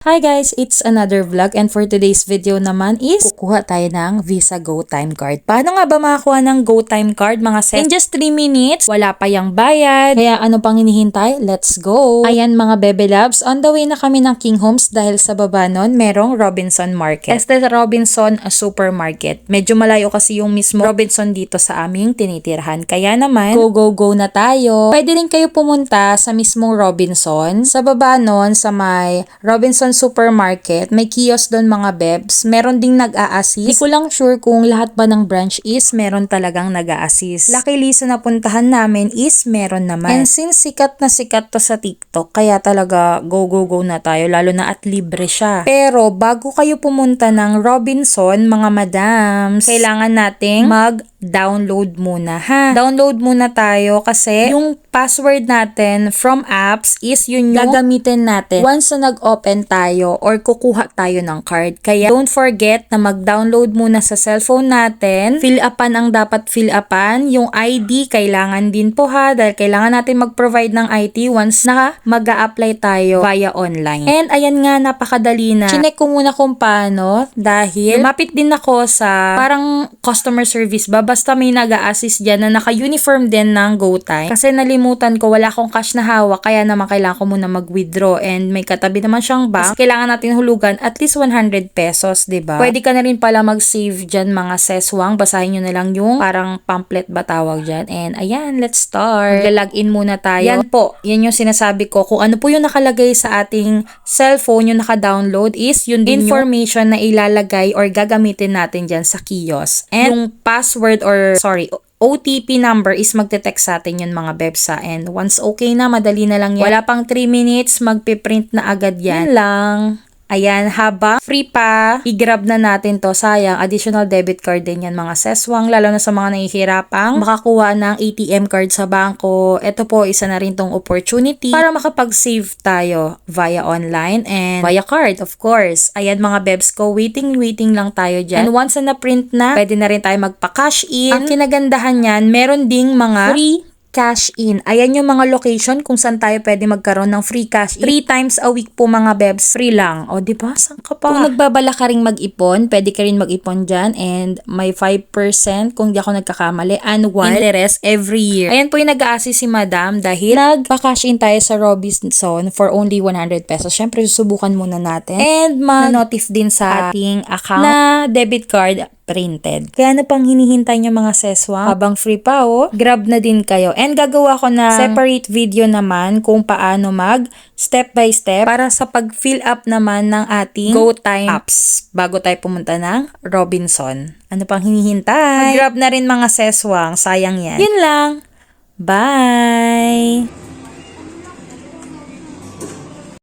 Hi guys, it's another vlog and for today's video naman is kukuha tayo ng Visa GoTime card. Paano nga ba makakuha ng GoTime card mga sis? In just 3 minutes, wala pa yung bayad. Kaya ano pang hinihintay? Let's go! Ayan mga bebe loves, on the way na kami ng King Homes dahil sa baba nun merong Robinson Market. Este Robinson Supermarket. Medyo malayo kasi yung mismo Robinson dito sa aming tinitirhan. Kaya naman, go na tayo. Pwede rin kayo pumunta sa mismong Robinson. Sa baba nun, sa may Robinson Supermarket, may kiosk doon mga bebs. Meron ding nag-a-assist. Di ko lang sure kung lahat ba ng branch is meron talagang nag-a-assist. Luckily sa napuntahan namin is meron naman. And since sikat na sikat to sa TikTok, kaya talaga go na tayo, lalo na at libre siya. Pero bago kayo pumunta ng Robinson, mga madams, kailangan nating mag-download muna ha. Download muna tayo kasi yung password natin from apps is yun yung gagamitin natin once na nag-open tayo or kukuha tayo ng card. Kaya don't forget na mag-download muna sa cellphone natin. Fill upan ang dapat fill upan. Yung ID kailangan din po ha dahil kailangan natin mag-provide ng ID once na mag-a-apply tayo via online. And ayan nga, napakadali na. Chinek ko muna kung paano dahil lumapit din ako sa parang customer service ba. Basta may nag-a-assist dyan na naka-uniform din ng GoTime. Kasi nalimutan ko, wala akong cash na hawak kaya naman kailangan ko muna mag-withdraw and may katabi naman siyang bank. Kailangan natin hulugan at least 100 pesos, 'di ba? Pwede ka na rin pala mag-save diyan mga seswang. Basahin niyo na lang yung parang pamphlet ba tawag diyan. And ayan, let's start. Mag-login muna tayo. Yan po, yan yung sinasabi ko. Kung ano po yung nakalagay sa ating cellphone, yung naka-download is yun din information na ilalagay or gagamitin natin diyan sa kiosk. And yung password OTP number is magte-text sa atin yun mga bebsa. And once okay na, madali na lang yan. Wala pang 3 minutes, magpiprint na agad yan. Yan lang. Ayan, habang free pa, i-grab na natin to. Sayang, additional debit card din yan mga seswang, lalo na sa mga nahihirapang makakuha ng ATM card sa bangko. Ito po, isa na rin tong opportunity para makapag-save tayo via online and via card, of course. Ayan mga bebs ko, waiting lang tayo dyan. And once na na-print na, pwede na rin tayo magpa-cash in. Ang kinagandahan yan, meron ding mga free cash in. Ayan yung mga location kung saan tayo pwede magkaroon ng free cash in. 3 times a week po mga bebs. Free lang. O diba? Saan ka pa? Kung nagbabala ka rin mag-ipon, pwede ka rin mag-ipon dyan and may 5% kung di ako nagkakamali, annual interest every year. Ayan po yung nag-a-assist si madam dahil nagpa-cash in tayo sa Robinson for only 100 pesos. Syempre susubukan muna natin and ma-notif din sa ating account na debit card printed. Kaya ano pang hinihintay nyo mga seswang? Habang free pa grab na din kayo. And gagawa ko na separate video naman kung paano mag step by step para sa pag-fill up naman ng ating GoTime apps bago tayo pumunta ng Robinson. Ano pang hinihintay? Mag-grab na rin mga seswang. Sayang yan. Yun lang. Bye!